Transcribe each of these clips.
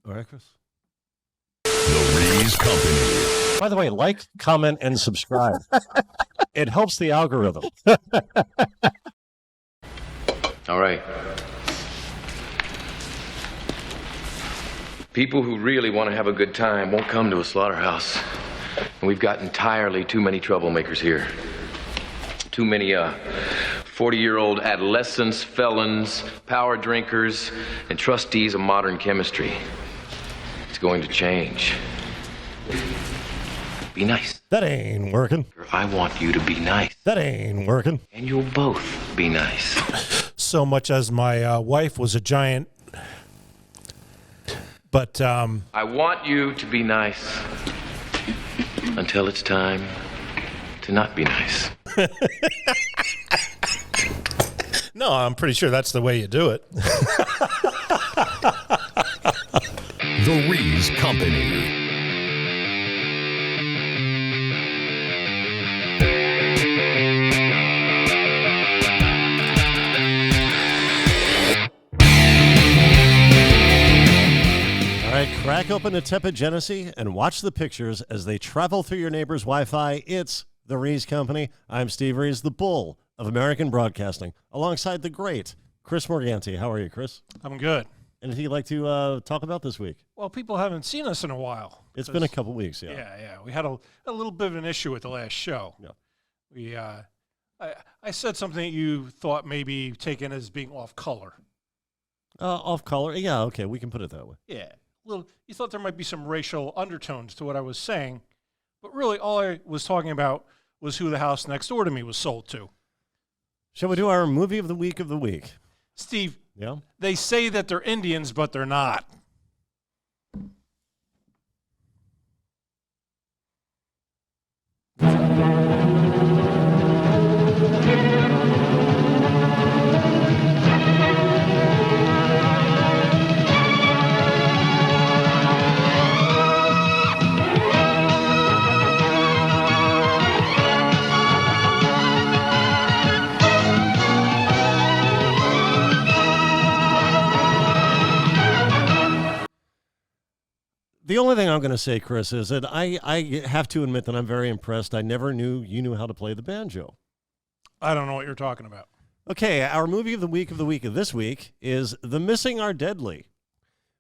All right, Chris. The Rees Company. By the way, like, comment, and subscribe. It helps the algorithm. All right. People who really want to have a good time won't come to a slaughterhouse. And we've got entirely too many troublemakers here. Too many 40-year-old adolescents, felons, power drinkers, and trustees of modern chemistry. It's going to change. Be nice. That ain't working. I want you to be nice. That ain't working. And you'll both be nice. So much as my wife was a giant, but I want you to be nice until it's time to not be nice. no, I'm pretty sure that's the way you do it. The Rees Company. All right, crack open a tepid Genesee and watch the pictures as they travel through your neighbor's Wi-Fi. It's the Rees Company. I'm Steve Rees, the bull of American broadcasting, alongside the great Chris Morganti. How are you, Chris? I'm good. Anything you'd like to talk about this week? Well, people haven't seen us in a while. It's been a couple weeks, yeah. Yeah. We had a little bit of an issue with the last show. Yeah. I said something that you thought maybe taken as being off color. Off color? Yeah, okay, we can put it that way. Yeah. You thought there might be some racial undertones to what I was saying, but really all I was talking about was who the house next door to me was sold to. Shall we do our movie of the week? Steve, Yeah? they say that they're Indians, but they're not. The only thing I'm going to say, Chris, is that I have to admit that I'm very impressed. I never knew you knew how to play the banjo. I don't know what you're talking about. Okay, our movie of the week of this week is The Missing Are Deadly,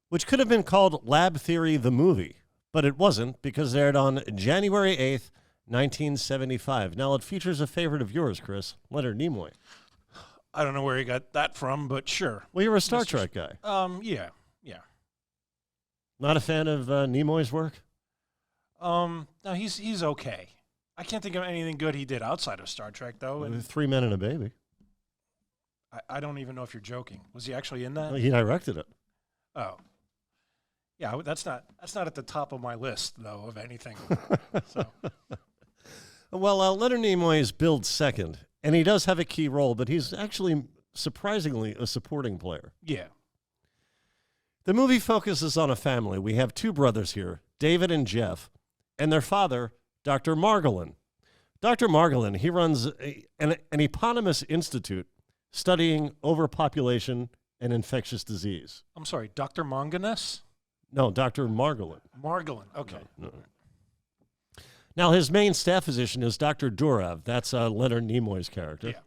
which could have been called Lab Theory the Movie, but it wasn't because it aired on January 8th, 1975. Now, it features a favorite of yours, Chris, Leonard Nimoy. I don't know where you got that from, but sure. Well, you're a Star Trek guy. Yeah. Not a fan of Nimoy's work? No, he's okay. I can't think of anything good he did outside of Star Trek, though. And 3 Men and a Baby. I don't even know if you're joking. Was he actually in that? He directed it. Oh, yeah. That's not at the top of my list, though, of anything. So. Well, Leonard Nimoy is billed second, and he does have a key role, but he's actually surprisingly a supporting player. Yeah. The movie focuses on a family. We have two brothers here, David and Jeff, and their father, Dr. Margolin. Dr. Margolin, he runs an eponymous institute studying overpopulation and infectious disease. I'm sorry, Dr. Manganese? No, Dr. Margolin. Margolin, okay. No. Now, his main staff physician is Dr. Durav. That's Leonard Nimoy's character. Yeah.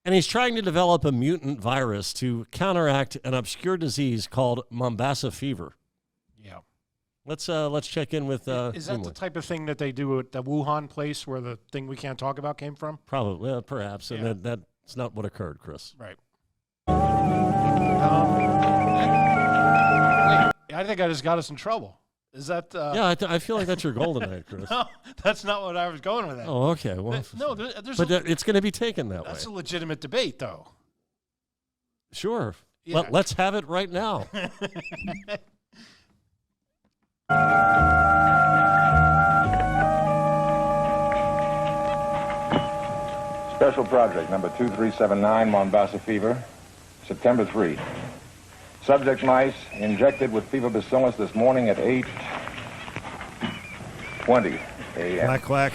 And he's trying to develop a mutant virus to counteract an obscure disease called Mombasa fever. Yeah. Let's check in with Is that Nimoy. the type of thing that they do at the Wuhan place where the thing we can't talk about came from? Probably, perhaps, and Yeah. that's not what occurred, Chris. Right. Wait, I think I just got us in trouble. Is that? Yeah, I feel like that's your goal tonight, Chris. No, that's not what I was going with. That. Oh, okay. Well, No, there's. but it's going to be taken that way. That's a legitimate debate, though. Sure. Yeah. Let's have it right now. Special project number 2379, Mombasa fever, September 3. Subject mice injected with fever bacillus this morning at 8:20 a.m. Quack, quack.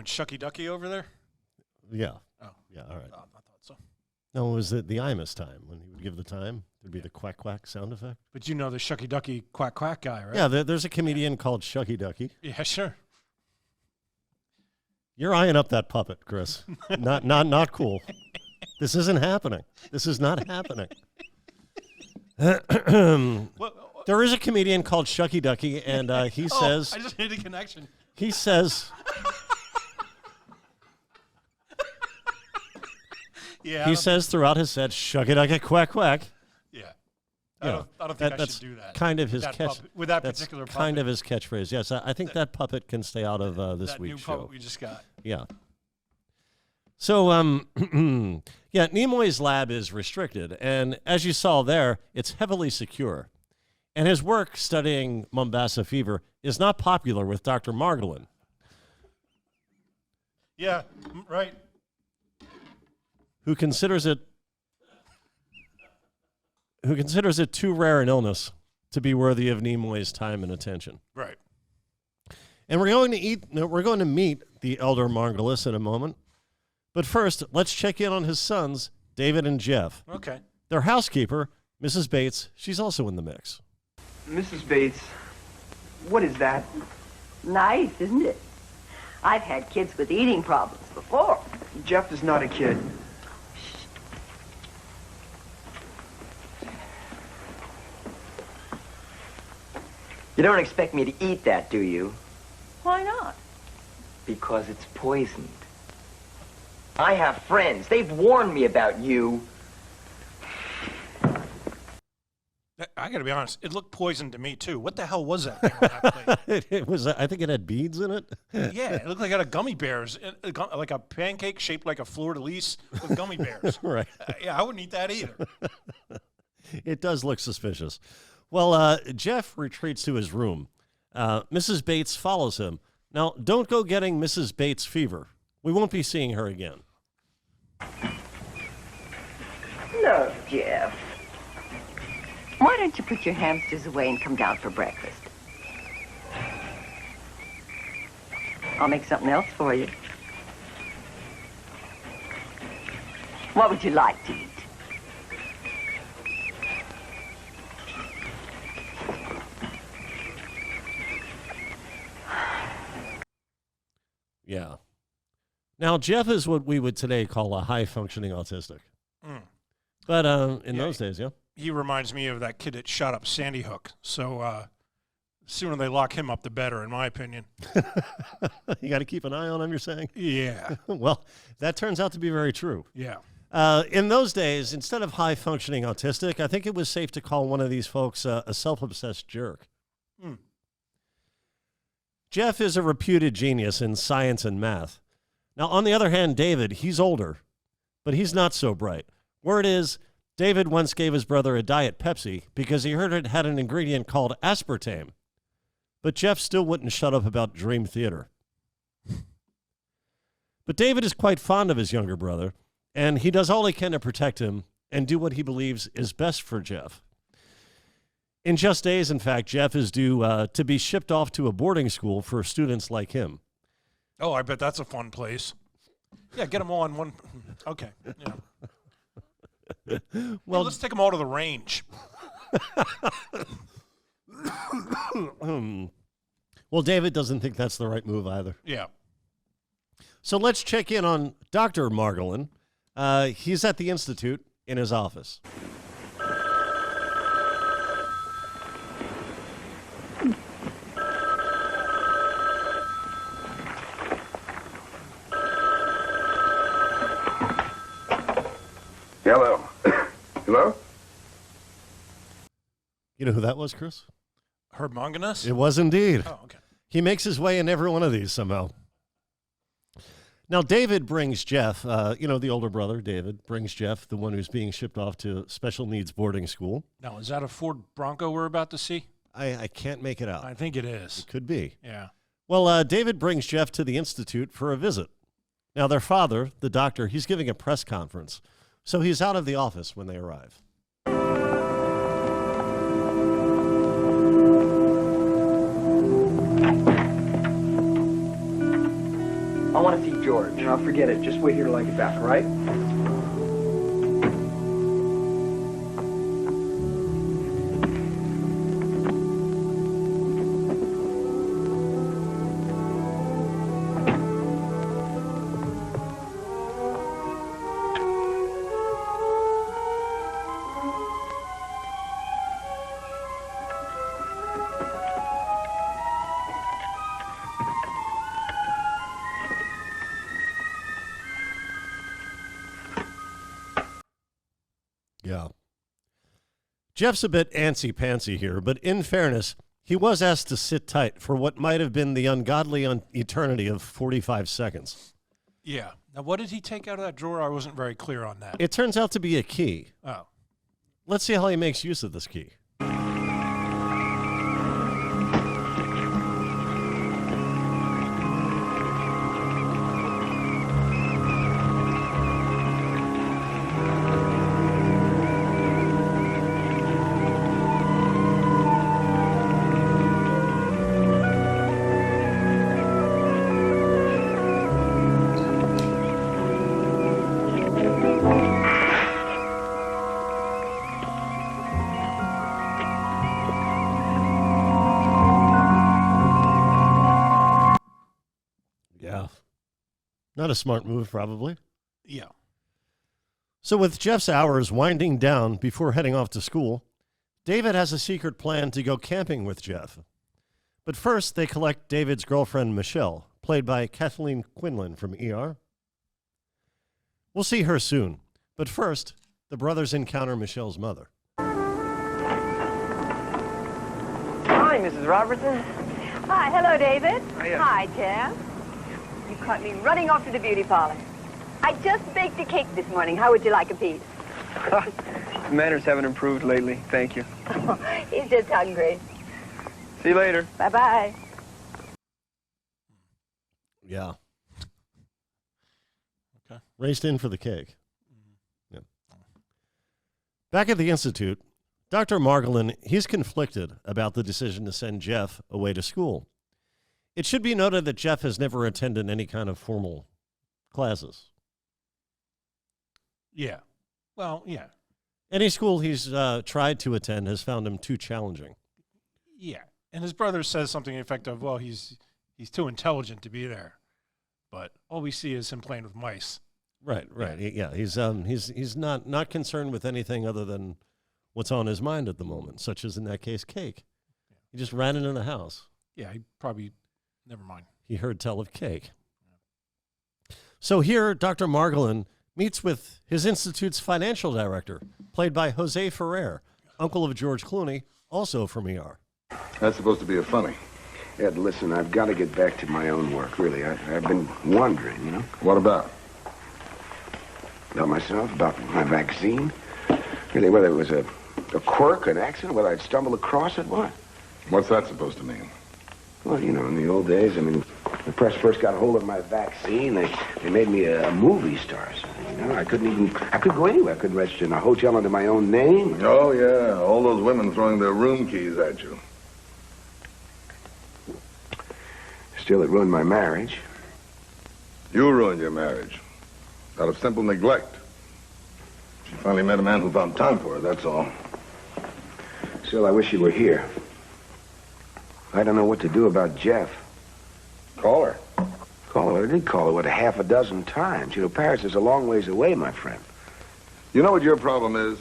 doing? Shucky Ducky over there? Yeah. Oh. Yeah, all right. I thought so. No, it was the Imus time. When he would give the time, there'd be the quack quack sound effect. But you know the Shucky Ducky quack quack guy, right? Yeah, there's a comedian called Shucky Ducky. Yeah, sure. You're eyeing up that puppet, Chris. Not cool. This isn't happening. This is not happening. There is a comedian called Shucky Ducky, and he says... I just made a connection. He says... Yeah. He says throughout his set, Shucky Ducky quack quack. Yeah. You I don't think I that's should do that. kind of his That catch. puppet- with that that's particular kind puppet. of his catchphrase. Yes, I think that puppet can stay out of this that new week's show. puppet we just got. Yeah. So, yeah, Nimoy's lab is restricted, and as you saw there, it's heavily secure. And his work studying Mombasa fever is not popular with Dr. Margolin. Yeah, right. Who considers it too rare an illness to be worthy of Nimoy's time and attention. Right. And we're going to meet the elder Margolis in a moment. But first, let's check in on his sons, David and Jeff. Okay. Their housekeeper, Mrs. Bates, she's also in the mix. Mrs. Bates, what is that? Nice, isn't it? I've had kids with eating problems before. Jeff is not a kid. You don't expect me to eat that, do you? Why not? Because it's poisoned. I have friends. They've warned me about you. I got to be honest. It looked poisoned to me, too. What the hell was that thing on that plate? It was, I think it had beads in it. Yeah, it looked like it had gummy bears, like a pancake shaped like a fleur-de-lis with gummy bears. Right. Yeah, I wouldn't eat that either. It does look suspicious. Well, Jeff retreats to his room. Mrs. Bates follows him. Now, don't go getting Mrs. Bates fever. We won't be seeing her again. Look, Jeff. Why don't you put your hamsters away and come down for breakfast? I'll make something else for you. What would you like to eat? Yeah. Now, Jeff is what we would today call a high-functioning autistic. But in those days, yeah. He reminds me of that kid that shot up Sandy Hook. So sooner they lock him up, the better, in my opinion. You got to keep an eye on him, you're saying? Yeah. Well, that turns out to be very true. Yeah. In those days, instead of high-functioning autistic, I think it was safe to call one of these folks a self-obsessed jerk. Jeff is a reputed genius in science and math. Now, on the other hand, David, he's older, but he's not so bright. Word is, David once gave his brother a Diet Pepsi because he heard it had an ingredient called aspartame. But Jeff still wouldn't shut up about Dream Theater. But David is quite fond of his younger brother, and he does all he can to protect him and do what he believes is best for Jeff. In just days, in fact, Jeff is due to be shipped off to a boarding school for students like him. Oh, I bet that's a fun place. Yeah, get them all in one. Okay. Yeah. Well, let's take them all to the range. Well, David doesn't think that's the right move either. Yeah. So let's check in on Dr. Margolin. He's at the Institute in his office. Hello. Hello? You know who that was, Chris? Herb Manganus? It was indeed. Oh, okay. He makes his way in every one of these somehow. Now, David brings Jeff, the older brother, David, brings Jeff, the one who's being shipped off to special needs boarding school. Now, is that a Ford Bronco we're about to see? I can't make it out. I think it is. Could be. Yeah. Well, David brings Jeff to the Institute for a visit. Now, their father, the doctor, he's giving a press conference, so he's out of the office when they arrive. I want to George. I'll forget it. Just wait here till I get back, all right? Yeah. Jeff's a bit antsy-pantsy here, but in fairness, he was asked to sit tight for what might have been the ungodly eternity of 45 seconds. Yeah. Now, what did he take out of that drawer? I wasn't very clear on that. It turns out to be a key. Oh. Let's see how he makes use of this key. Yeah. Not a smart move, probably. Yeah. So with Jeff's hours winding down before heading off to school, David has a secret plan to go camping with Jeff. But first, they collect David's girlfriend, Michelle, played by Kathleen Quinlan from ER. We'll see her soon. But first, the brothers encounter Michelle's mother. Hi, Mrs. Robertson. Hi, hello, David. Hiya. Hi, Jeff. You caught me running off to the beauty parlor. I just baked a cake this morning. How would you like a piece? Manners haven't improved lately. Thank you. He's just hungry. See you later. Bye-bye. Yeah. Okay. Raced in for the cake. Yeah. Back at the Institute, Dr. Margolin, he's conflicted about the decision to send Jeff away to school. It should be noted that Jeff has never attended any kind of formal classes. Yeah. Well, yeah. Any school he's tried to attend has found him too challenging. Yeah. And his brother says something effective, well, he's too intelligent to be there. But all we see is him playing with mice. Right. Yeah, he's not concerned with anything other than what's on his mind at the moment, such as in that case, cake. He just ran into the house. Yeah, he probably, never mind. He heard tell of cake. So here, Dr. Margolin meets with his institute's financial director, played by Jose Ferrer, uncle of George Clooney, also from ER. That's supposed to be a funny. Ed, listen, I've got to get back to my own work, really. I've been wondering, you know. What about? About myself, about my vaccine. Really, whether it was a quirk, an accident, whether I'd stumbled across it, what? What's that supposed to mean? Well, you know, in the old days, I mean, the press first got a hold of my vaccine. They made me a movie star. So, you know, I could go anywhere. I could register in a hotel under my own name. Oh, yeah. All those women throwing their room keys at you. Still, it ruined my marriage. You ruined your marriage. Out of simple neglect. She finally met a man who found time for her, that's all. Still, I wish you were here. I don't know what to do about Jeff. Call her. Call her? I did call her, what, half a dozen times. You know, Paris is a long ways away, my friend. You know what your problem is?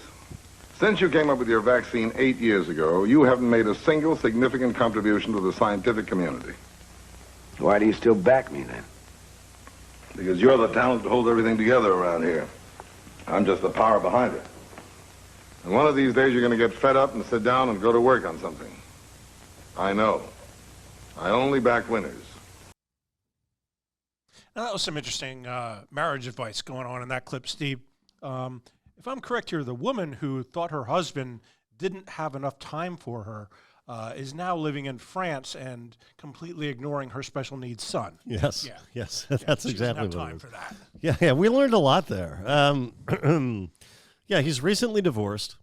Since you came up with your vaccine 8 years ago, you haven't made a single significant contribution to the scientific community. Why do you still back me, then? Because you're the talent that holds everything together around here. I'm just the power behind it. And one of these days you're going to get fed up and sit down and go to work on something. I know. I only back winners. Now, that was some interesting marriage advice going on in that clip, Steve. If I'm correct here, the woman who thought her husband didn't have enough time for her is now living in France and completely ignoring her special needs son. Yes, yeah. Yes, Yeah, that's she exactly doesn't what have it time is. for that. Yeah, we learned a lot there. Yeah, he's recently divorced,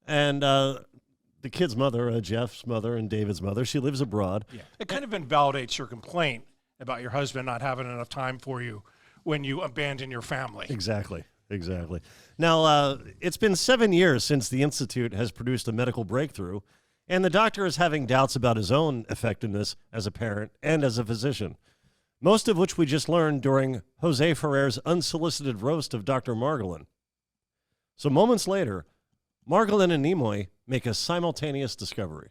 and the kid's mother, Jeff's mother and David's mother, she lives abroad. Yeah. It kind of invalidates your complaint about your husband not having enough time for you when you abandon your family. Exactly. Now, it's been 7 years since the Institute has produced a medical breakthrough, and the doctor is having doubts about his own effectiveness as a parent and as a physician, most of which we just learned during Jose Ferrer's unsolicited roast of Dr. Margolin. So moments later, Margolin and Nimoy make a simultaneous discovery.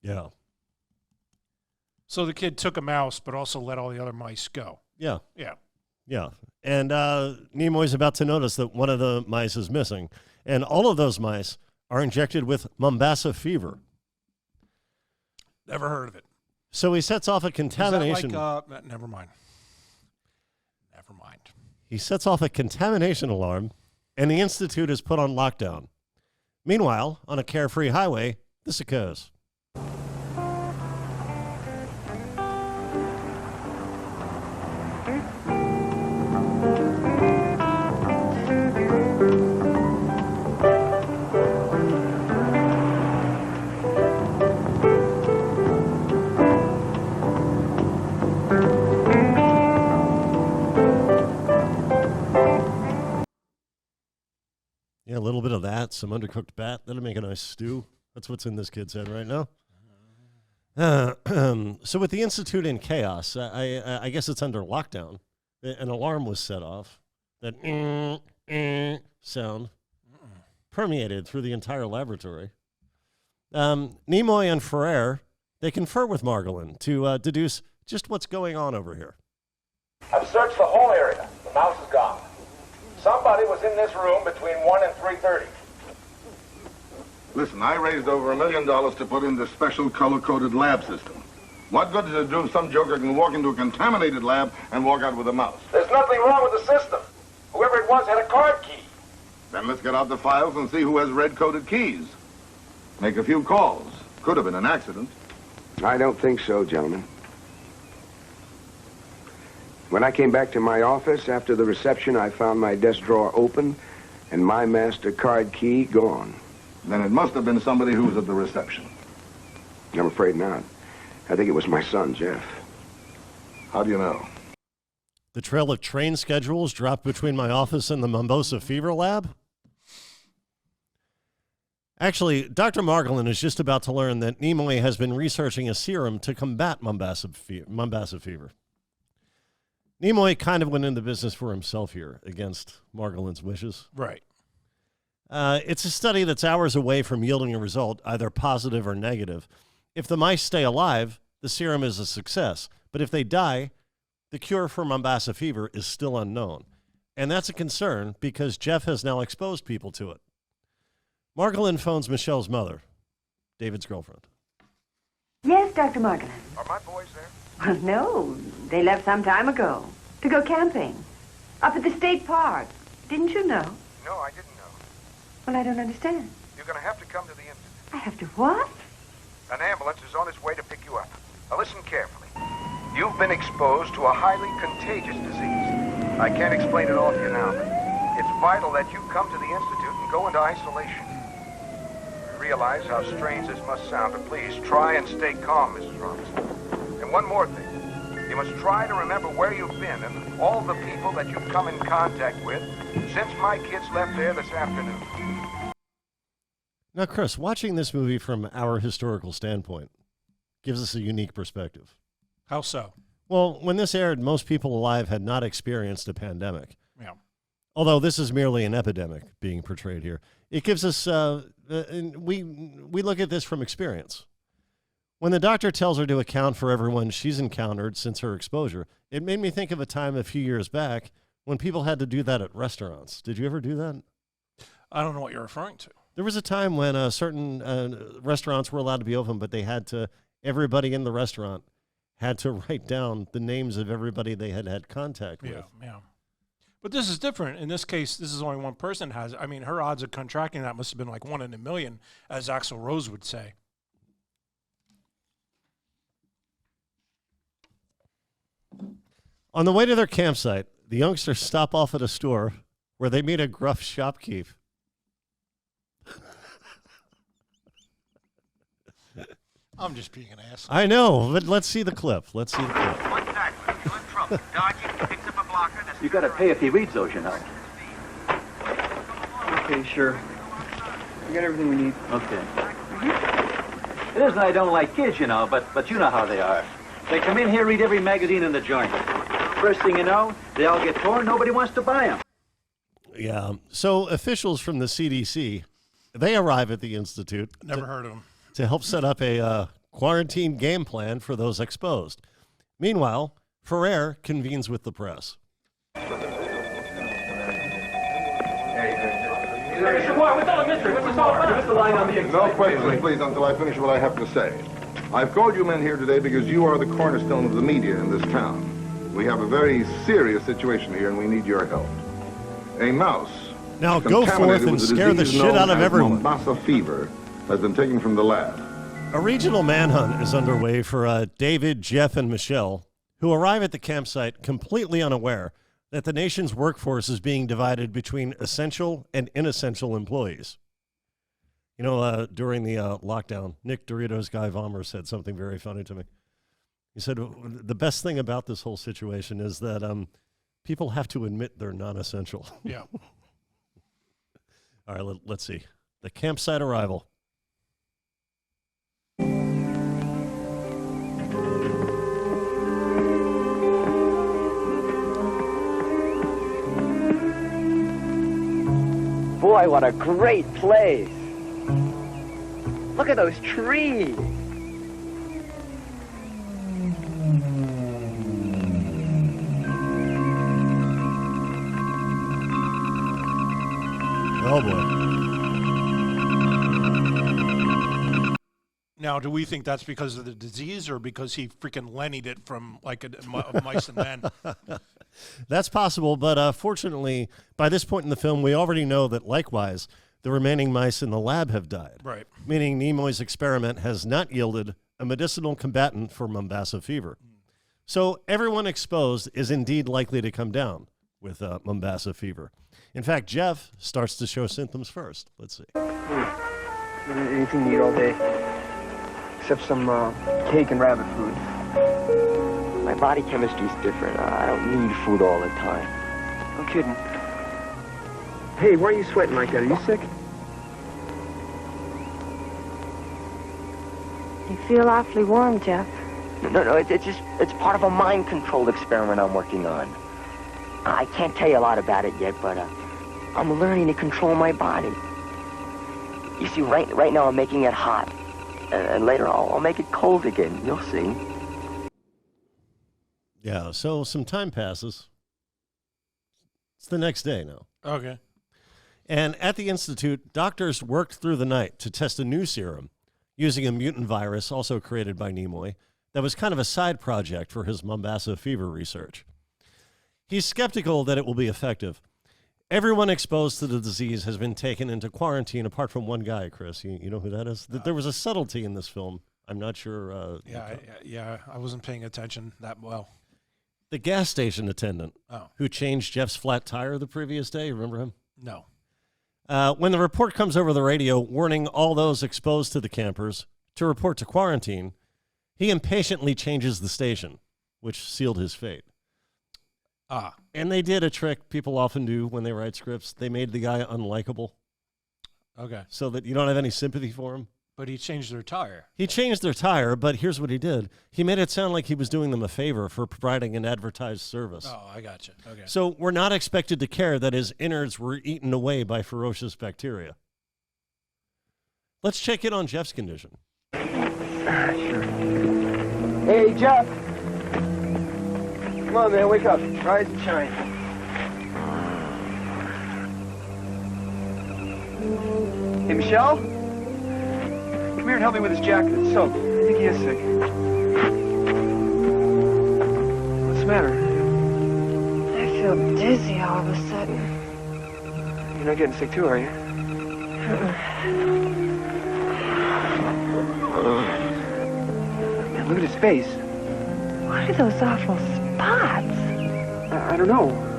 Yeah. So the kid took a mouse, but also let all the other mice go. Yeah. Yeah. Yeah. And Nimoy's about to notice that one of the mice is missing. And all of those mice are injected with Mombasa fever. Never heard of it. So he sets off a contamination. Is that like, never mind. He sets off a contamination alarm, and the Institute is put on lockdown. Meanwhile, on a carefree highway, this occurs. Yeah, a little bit of that, some undercooked bat. That'll make a nice stew. That's what's in this kid's head right now. So with the Institute in chaos, I guess it's under lockdown. An alarm was set off. That sound permeated through the entire laboratory. Nimoy and Ferrer, they confer with Margolin to deduce just what's going on over here. I've searched the whole area. The mouse is gone. Somebody was in this room between 1 and 3:30. Listen, I raised over $1 million to put in this special color-coded lab system. What good does it do if some joker can walk into a contaminated lab and walk out with a mouse? There's nothing wrong with the system. Whoever it was had a card key. Then let's get out the files and see who has red-coded keys. Make a few calls. Could have been an accident. I don't think so, gentlemen. When I came back to my office after the reception, I found my desk drawer open and my MasterCard key gone. Then it must have been somebody who was at the reception. I'm afraid not. I think it was my son, Jeff. How do you know? The trail of train schedules dropped between my office and the Mombasa fever lab? Actually, Dr. Margolin is just about to learn that Nimoy has been researching a serum to combat Mombasa fever. Nimoy kind of went into business for himself here against Margolin's wishes. Right. It's a study that's hours away from yielding a result, either positive or negative. If the mice stay alive, the serum is a success. But if they die, the cure for Mombasa fever is still unknown. And that's a concern because Jeff has now exposed people to it. Margolin phones Michelle's mother, David's girlfriend. Yes, Dr. Margolin. Are my boys there? Well, no. They left some time ago to go camping up at the state park. Didn't you know? No, I didn't know. Well, I don't understand. You're going to have to come to the institute. I have to what? An ambulance is on its way to pick you up. Now listen carefully. You've been exposed to a highly contagious disease. I can't explain it all to you now, but it's vital that you come to the institute and go into isolation. I realize how strange this must sound, but please try and stay calm, Mrs. Robinson. And one more thing. You must try to remember where you've been and all the people that you've come in contact with since my kids left there this afternoon. Now, Chris, watching this movie from our historical standpoint gives us a unique perspective. How so? Well, when this aired, most people alive had not experienced a pandemic. Yeah. Although this is merely an epidemic being portrayed here. It gives us, we look at this from experience. When the doctor tells her to account for everyone she's encountered since her exposure, it made me think of a time a few years back when people had to do that at restaurants. Did you ever do that? I don't know what you're referring to. There was a time when certain restaurants were allowed to be open, but they had to, everybody in the restaurant had to write down the names of everybody they had had contact with. Yeah. But this is different. In this case, this is only one person has it. I mean, her odds of contracting that must have been like 1 in a million, as Axl Rose would say. On the way to their campsite, the youngsters stop off at a store where they meet a gruff shopkeep. I'm just being an ass. I know, but let's see the clip. Let's see the clip. You gotta pay if he reads those, you know. Okay, sure. We got everything we need. Okay. It isn't I don't like kids, you know, but you know how they are. They come in here, read every magazine in the joint. First thing you know, they all get torn. Nobody wants to buy them. Yeah. So officials from the CDC, they arrive at the Institute. Never heard of them. To help set up a quarantine game plan for those exposed. Meanwhile, Ferrer convenes with the press. No questions, please, until I finish what I have to say. I've called you men here today because you are the cornerstone of the media in this town. We have a very serious situation here, and we need your help. A mouse Now go forth and scare the shit out of everyone. Mombasa fever has been taken from the lab. A regional manhunt is underway for David, Jeff, and Michelle, who arrive at the campsite completely unaware that the nation's workforce is being divided between essential and inessential employees. You know, during the lockdown, Nick Doritos Guy Vomer said something very funny to me. He said, the best thing about this whole situation is that people have to admit they're non-essential. Yeah. All right, let's see. The campsite arrival. Boy, what a great place. Look at those trees. Oh, boy. Now, do we think that's because of the disease or because he freaking Lennied it from like mice and men? That's possible, but fortunately, by this point in the film, we already know that likewise, the remaining mice in the lab have died. Right. Meaning Nimoy's experiment has not yielded a medicinal combatant for Mombasa fever. So everyone exposed is indeed likely to come down with Mombasa fever. In fact, Jeff starts to show symptoms first. Let's see. Anything to eat all day, except some cake and rabbit food. My body chemistry's different. I don't need food all the time. No kidding. Hey, why are you sweating like that? Are you sick? You feel awfully warm, Jeff. No, it's part of a mind-controlled experiment I'm working on. I can't tell you a lot about it yet, but I'm learning to control my body. You see, right now I'm making it hot, and later I'll make it cold again. You'll see. Yeah, so some time passes. It's the next day now. Okay. And at the Institute, doctors worked through the night to test a new serum using a mutant virus also created by Nimoy that was kind of a side project for his Mombasa fever research. He's skeptical that it will be effective. Everyone exposed to the disease has been taken into quarantine apart from one guy, Chris. You know who that is? There was a subtlety in this film. I'm not sure. Yeah, I wasn't paying attention that well. The gas station attendant who changed Jeff's flat tire the previous day. Remember him? No. When the report comes over the radio warning all those exposed to the campers to report to quarantine, he impatiently changes the station, which sealed his fate. And they did a trick people often do when they write scripts. They made the guy unlikable. Okay. So that you don't have any sympathy for him. But he changed their tire. He changed their tire, but here's what he did. He made it sound like he was doing them a favor for providing an advertised service. Oh, I got you. Okay. So we're not expected to care that his innards were eaten away by ferocious bacteria. Let's check in on Jeff's condition. Sure. Hey, Jeff. Come on, man, wake up. Rise and shine. Hey, Michelle? Come here and help me with his jacket. It's soaked. I think he is sick. What's the matter? I feel dizzy all of a sudden. You're not getting sick too, are you? Man, look at his face. What are those awful spots? I don't know.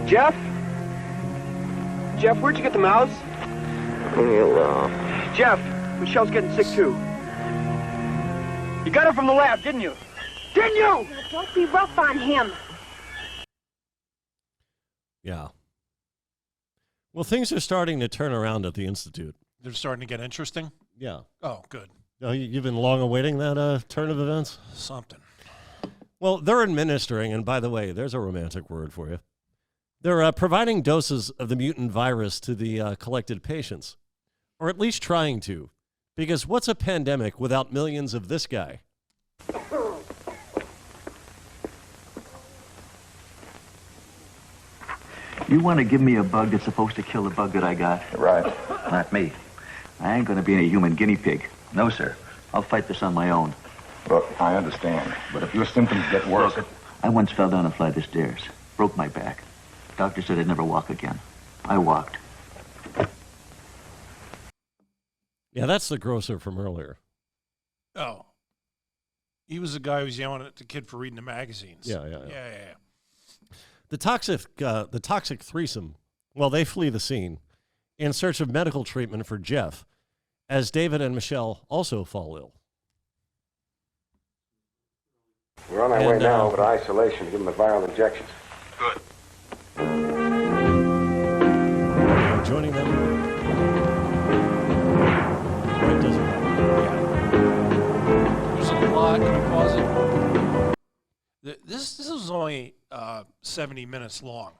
Jeff? Jeff, where'd you get the mouse? Jeff, Michelle's getting sick too. You got her from the lab, didn't you? Didn't you? Now, don't be rough on him. Yeah. Well, things are starting to turn around at the Institute. They're starting to get interesting? Yeah. Oh, good. Oh, you've been long awaiting that turn of events? Something. Well, they're administering, and by the way, there's a romantic word for you. They're providing doses of the mutant virus to the collected patients, or at least trying to, because what's a pandemic without millions of this guy? You want to give me a bug that's supposed to kill the bug that I got? Right. Not me. I ain't going to be any human guinea pig. No, sir. I'll fight this on my own. Look, I understand, but if your symptoms get worse... Look, I once fell down a flight of stairs. Broke my back. Doctor said I'd never walk again. I walked. Yeah, that's the grocer from earlier. Oh. He was the guy who was yelling at the kid for reading the magazines. Yeah. Yeah. The toxic threesome, well, they flee the scene in search of medical treatment for Jeff, as David and Michelle also fall ill. We're on our way now over to isolation to give him the viral injections. Good. Joining them. Right, doesn't There's a lot. Can we pause it? This was only 70 minutes long,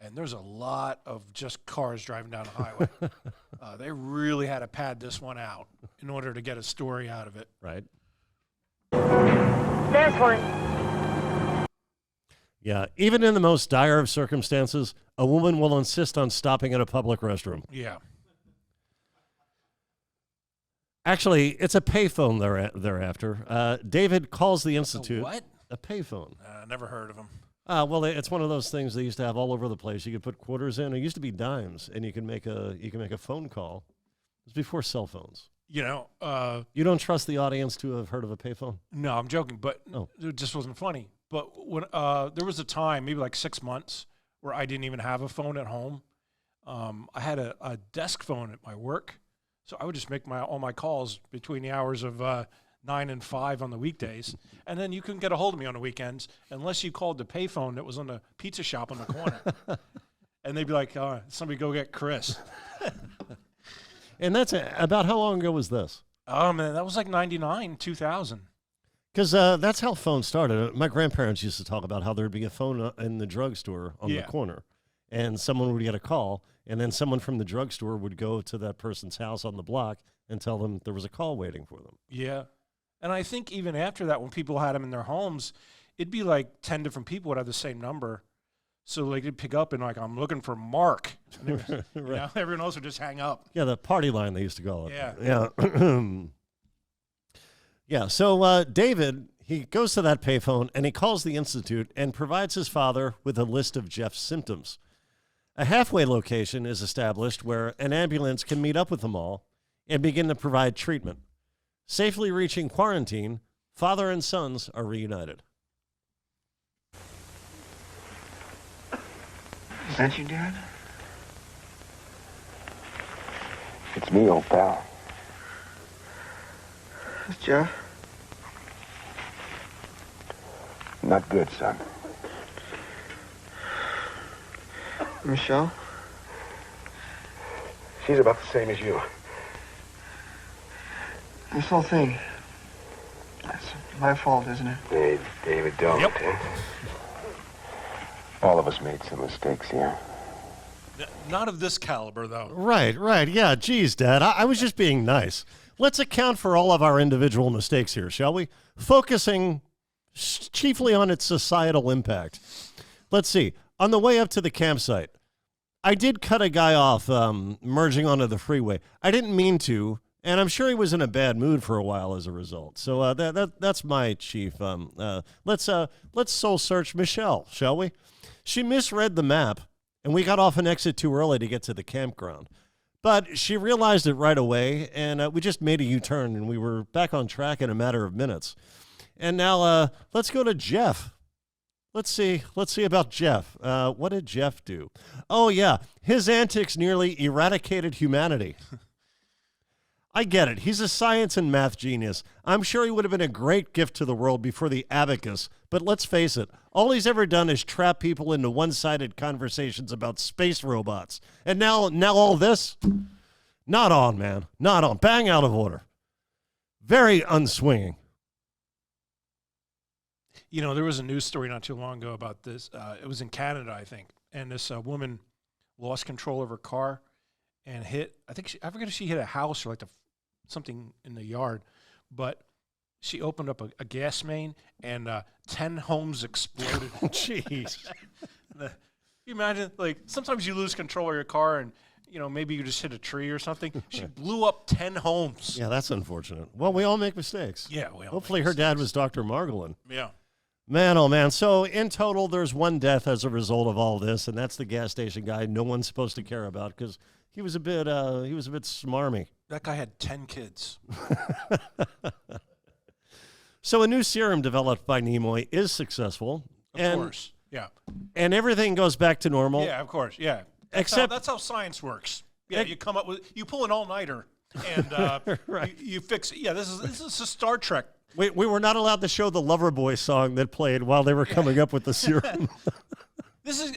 and there's a lot of just cars driving down the highway. They really had to pad this one out in order to get a story out of it. Right. There's one. Yeah, even in the most dire of circumstances, a woman will insist on stopping at a public restroom. Yeah. Actually, it's a payphone thereafter. David calls the Institute. What? A payphone. Never heard of them. Well, it's one of those things they used to have all over the place. You could put quarters in. It used to be dimes, and you can make a phone call. It was before cell phones. You know, you don't trust the audience to have heard of a payphone? No, I'm joking, but it just wasn't funny. But when there was a time, maybe like 6 months, where I didn't even have a phone at home. I had a desk phone at my work, so I would just make all my calls between the hours of 9 and 5 on the weekdays, and then you couldn't get a hold of me on the weekends unless you called the payphone that was on the pizza shop on the corner. And they'd be like, somebody go get Chris. And that's about how long ago was this? Oh, man, that was like 99, 2000. Because that's how phones started. My grandparents used to talk about how there'd be a phone in the drugstore on the corner, and someone would get a call, and then someone from the drugstore would go to that person's house on the block and tell them there was a call waiting for them. Yeah. And I think even after that, when people had them in their homes, it'd be like 10 different people would have the same number. So like they'd pick up and like, I'm looking for Mark. And was, right. You know, everyone else would just hang up. Yeah, the party line they used to call it. Yeah. Yeah, so David, he goes to that payphone and he calls the Institute and provides his father with a list of Jeff's symptoms. A halfway location is established where an ambulance can meet up with them all and begin to provide treatment. Safely reaching quarantine, father and sons are reunited. Is that you, Dad? It's me, old pal. It's Jeff. Not good, son. Michelle? She's about the same as you. This whole thing, it's my fault, isn't it? Hey, David, don't. Yep. All of us made some mistakes here. Not of this caliber, though. Right. Yeah, geez, Dad, I was just being nice. Let's account for all of our individual mistakes here, shall we? Focusing chiefly on its societal impact. Let's see. On the way up to the campsite, I did cut a guy off merging onto the freeway. I didn't mean to, and I'm sure he was in a bad mood for a while as a result. So that's my chief. Let's soul search Michelle, shall we? She misread the map, and we got off an exit too early to get to the campground. But she realized it right away, and we just made a U-turn, and we were back on track in a matter of minutes. And now let's go to Jeff. Let's see about Jeff. What did Jeff do? Oh, yeah. His antics nearly eradicated humanity. I get it. He's a science and math genius. I'm sure he would have been a great gift to the world before the abacus. But let's face it, all he's ever done is trap people into one-sided conversations about space robots. And now all this? Not on, man. Not on. Bang, out of order. Very unswinging. You know, there was a news story not too long ago about this. It was in Canada, I think. And this woman lost control of her car and hit, I forget if she hit a house or like something in the yard, but she opened up a gas main and 10 homes exploded. Jeez. Can you imagine? Like, sometimes you lose control of your car and, you know, maybe you just hit a tree or something. She blew up 10 homes. Yeah, that's unfortunate. Well, we all make mistakes. Yeah, we all Hopefully make her mistakes. dad was Dr. Margolin. Yeah. Man, oh man. So in total, there's one death as a result of all this, and that's the gas station guy no one's supposed to care about because he was a bit smarmy. That guy had 10 kids. So a new serum developed by Nimoy is successful. Of course, yeah. And everything goes back to normal. Yeah, of course, yeah. That's how science works. Yeah, you pull an all-nighter and right. you fix it. Yeah, this is a Star Trek. We were not allowed to show the Loverboy song that played while they were coming up with the serum. This is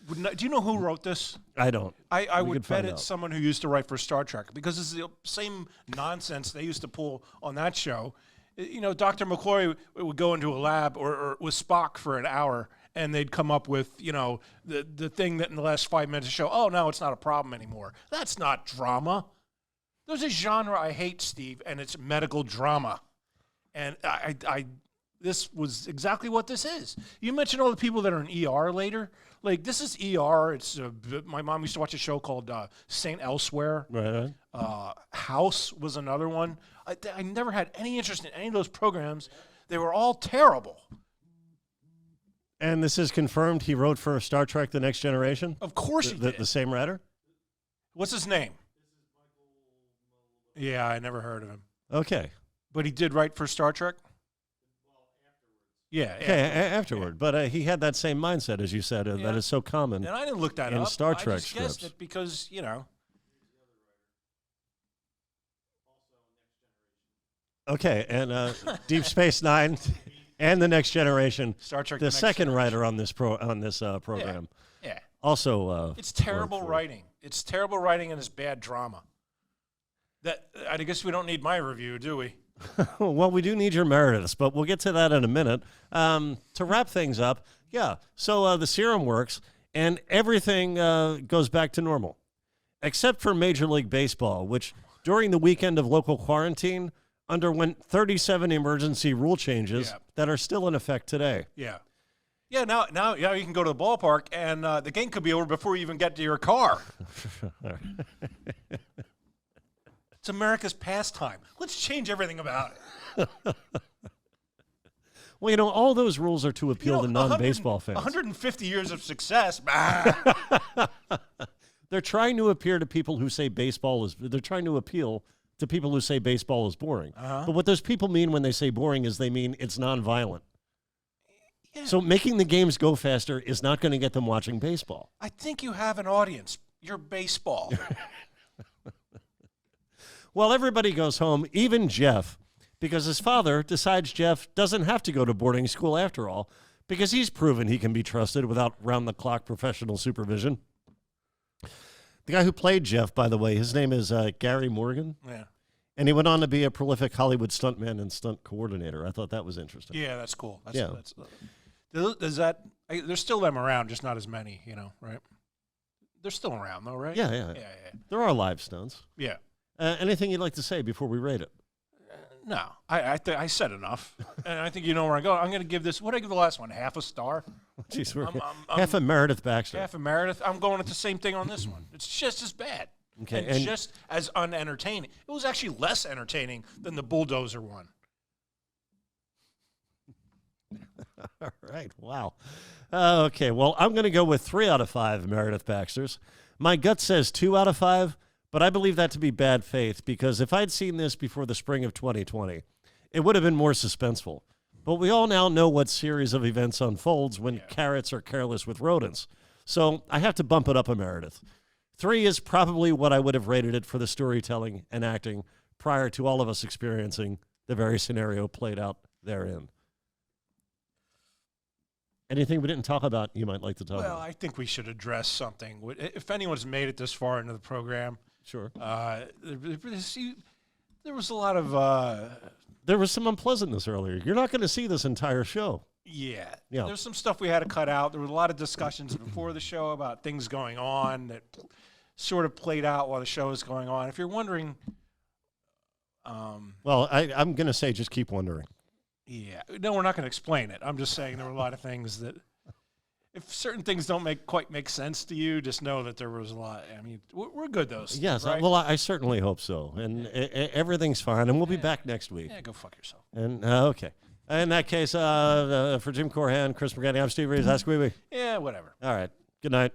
would not, do you know who wrote this? I don't. I We would could find bet it's out. someone who used to write for Star Trek because it's the same nonsense they used to pull on that show. You know, Dr. McCoy would go into a lab or with Spock for an hour, and they'd come up with, you know, the thing that in the last 5 minutes show, oh, no, it's not a problem anymore. That's not drama. There's a genre I hate, Steve, and it's medical drama. And this was exactly what this is. You mentioned all the people that are in ER later. Like, this is ER. It's my mom used to watch a show called St. Elsewhere. Right. House was another one. I never had any interest in any of those programs. They were all terrible. And this is confirmed he wrote for Star Trek The Next Generation? Of course he did. The same writer? What's his name? Yeah, I never heard of him. Okay. But he did write for Star Trek? Yeah. Okay, afterward. Yeah. But he had that same mindset, as you said, that is so common. And I didn't look that in up. Star Trek I just scripts. guessed it because, you know. Okay, and Deep Space Nine and The Next Generation. Star Trek. The second writer on this program. Yeah. Also, it's terrible writing. It's terrible writing and it's bad drama. That I guess we don't need my review, do we? Well, we do need your Merediths, but we'll get to that in a minute. To wrap things up, yeah. So the serum works, and everything goes back to normal, except for Major League Baseball, which during the weekend of local quarantine underwent 37 emergency rule changes that are still in effect today. Yeah. Yeah, now you can go to the ballpark, and the game could be over before you even get to your car. It's America's pastime. Let's change everything about it. Well, you know, all those rules are to appeal to non-baseball fans. 150 years of success. They're trying to appeal to people who say baseball is. They're trying to appeal to people who say baseball is boring. But what those people mean when they say boring is they mean it's nonviolent. Yeah. So making the games go faster is not going to get them watching baseball. I think you have an audience. You're baseball. Well, everybody goes home, even Jeff, because his father decides Jeff doesn't have to go to boarding school after all, because he's proven he can be trusted without round-the-clock professional supervision. The guy who played Jeff, by the way, his name is Gary Morgan. Yeah. And he went on to be a prolific Hollywood stuntman and stunt coordinator. I thought that was interesting. Yeah, that's cool. There's still them around, just not as many, you know, right? They're still around, though, right? Yeah. There are live stunts. Yeah. Anything you'd like to say before we rate it? No, I said enough, and I think you know where I go. I'm going to give this. What did I give the last one? Half a star. Jeez, half a Meredith Baxter. Half a Meredith. I'm going with the same thing on this one. It's just as bad. Okay, and just as unentertaining. It was actually less entertaining than the Bulldozer one. All right. Wow. Okay. Well, I'm going to go with 3 out of 5 Meredith Baxters. My gut says 2 out of 5, but I believe that to be bad faith because if I'd seen this before the spring of 2020, it would have been more suspenseful. But we all now know what series of events unfolds when carrots are careless with rodents. So I have to bump it up a Meredith. 3 is probably what I would have rated it for the storytelling and acting prior to all of us experiencing the very scenario played out therein. Anything we didn't talk about you might like to talk about? Well, I think we should address something. If anyone's made it this far into the program, sure. There was a lot of... there was some unpleasantness earlier. You're not going to see this entire show. Yeah. Yeah. There's some stuff we had to cut out. There were a lot of discussions before the show about things going on that sort of played out while the show was going on. If you're wondering... well, I'm going to say just keep wondering. Yeah. No, we're not going to explain it. I'm just saying there were a lot of things that... If certain things don't quite make sense to you, just know that there was a lot. I mean, we're good, though. Steve, yes, right? well, I certainly hope so. And everything's fine, and we'll be back next week. Yeah, go fuck yourself. And okay. In that case, for Jim Corhan, Chris McGanny, I'm Steve Rees. Ask Weeby. Yeah, whatever. All right. Good night.